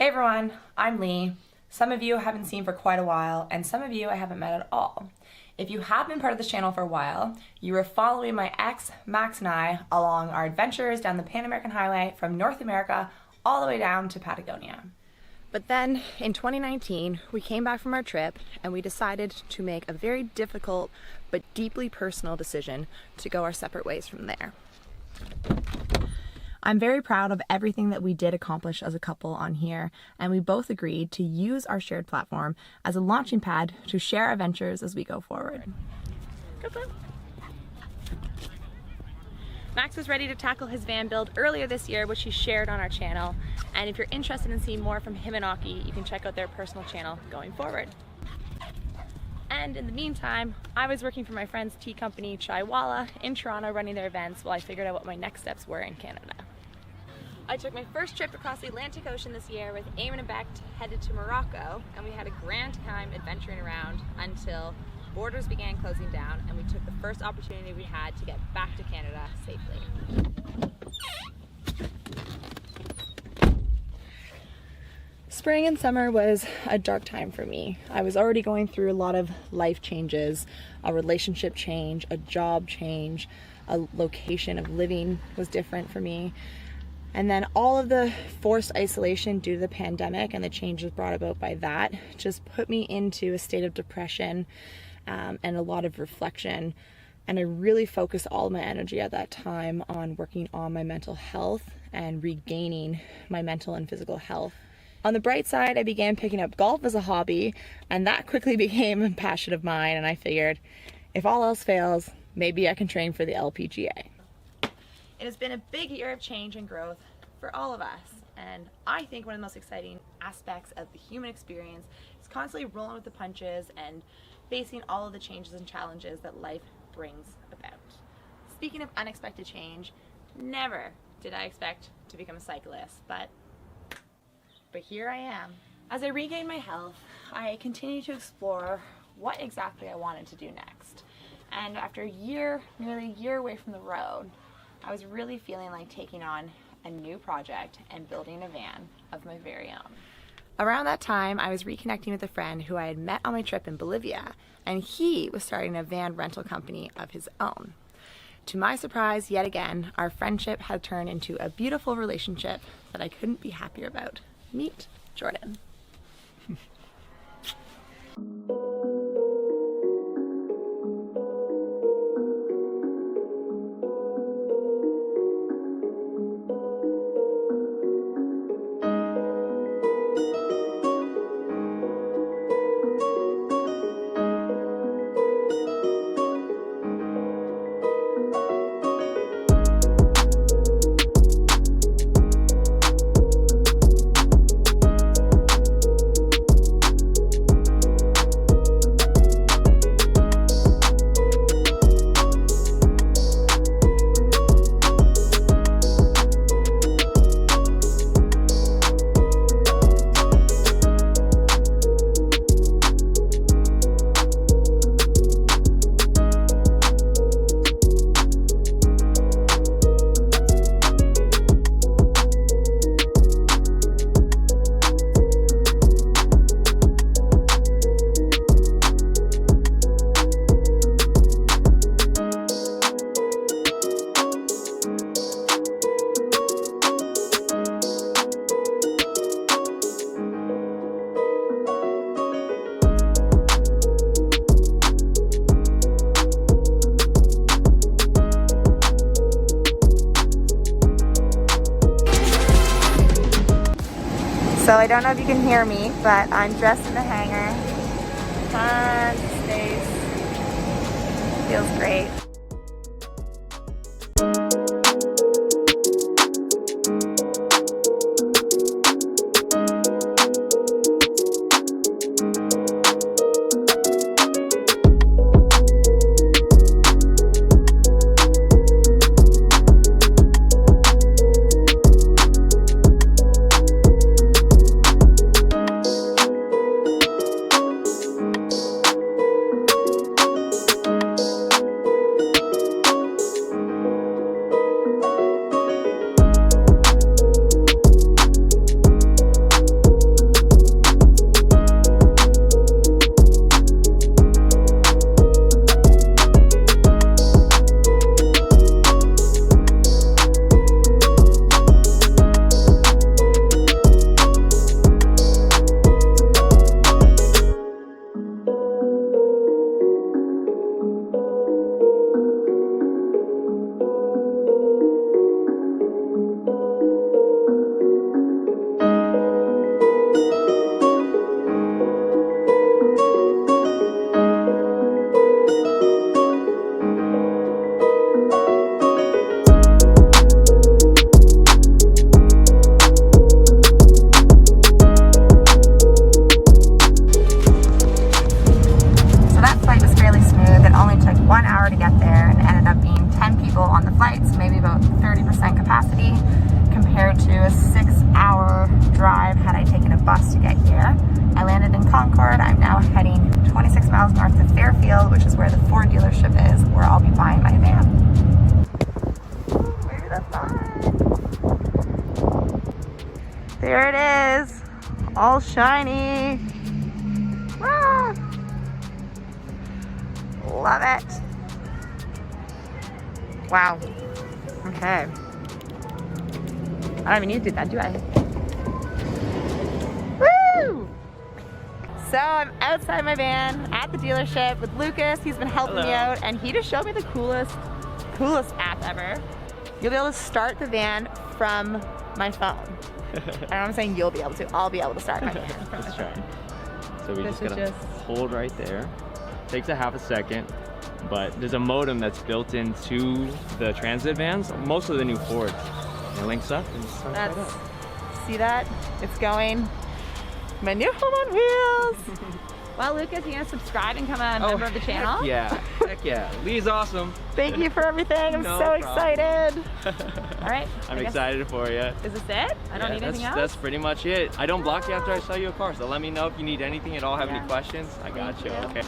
Hey everyone, I'm Lee. Some of you I haven't seen for quite a while, and some of you I haven't met at all. If you have been part of this channel for a while, you were following my ex, Max, and I along our adventures down the Pan American Highway from North America all the way down to Patagonia. But then in 2019, we came back from our trip and we decided to make a very difficult but deeply personal decision to go our separate ways from there. I'm very proud of everything that we did accomplish as a couple on here, and we both agreed to use our shared platform as a launching pad to share our ventures as we go forward. Max was ready to tackle his van build earlier this year, which he shared on our channel, and if you're interested in seeing more from him and Aki, you can check out their personal channel going forward. And in the meantime, I was working for my friend's tea company, Chaiwala, in Toronto running their events while I figured out what my next steps were in Canada. I took my first trip across the Atlantic Ocean this year with Eamon and Beck headed to Morocco, and we had a grand time adventuring around until borders began closing down and we took the first opportunity we had to get back to Canada safely. Spring and summer was a dark time for me. I was already going through a lot of life changes, a relationship change, a job change, a location of living was different for me. And then all of the forced isolation due to the pandemic and the changes brought about by that just put me into a state of depression and a lot of reflection. And I really focused all of my energy at that time on working on my mental health and regaining my mental and physical health. On the bright side, I began picking up golf as a hobby, and that quickly became a passion of mine, and I figured, if all else fails, maybe I can train for the LPGA. It has been a big year of change and growth for all of us, and I think one of the most exciting aspects of the human experience is constantly rolling with the punches and facing all of the changes and challenges that life brings about. Speaking of unexpected change, never did I expect to become a cyclist, but here I am. As I regained my health, I continued to explore what exactly I wanted to do next. And after a year, nearly a year away from the road, I was really feeling like taking on a new project and building a van of my very own. Around that time, I was reconnecting with a friend who I had met on my trip in Bolivia, and he was starting a van rental company of his own. To my surprise, yet again, our friendship had turned into a beautiful relationship that I couldn't be happier about. Meet Jordan. So I don't know if you can hear me, but I'm dressed in a hanger. Tons of space. Feels great. there, and ended up being 10 people on the flight, so maybe about 30% capacity compared to a 6-hour drive had I taken a bus to get here. I landed in Concord. I'm now heading 26 miles north of Fairfield, which is where the Ford dealership is, where I'll be buying my van. Ooh, maybe that's not. There it is, all shiny. Ah, love it. Wow. Okay. I don't even need to do that, do I? Woo! So I'm outside my van at the dealership with Lucas. He's been helping me out, and he just showed me the coolest app ever. You'll be able to start the van from my phone. And I'm saying you'll be able to. I'll be able to start my van from my phone. So we just gotta hold right there. Takes a half a second, but there's a modem that's built into the transit vans. Most of the new Fords. It links up and starts right up. See that? It's going. My new home on wheels. Well, Lucas, you gonna subscribe and become a member of the channel? Heck yeah. Lee's awesome. Thank you for everything. I'm so excited. All right. I'm excited for you. Is this it? I don't need anything else? That's pretty much it. I don't block you after I sell you a car, so let me know if you need anything at all, have any questions. I got you. Okay.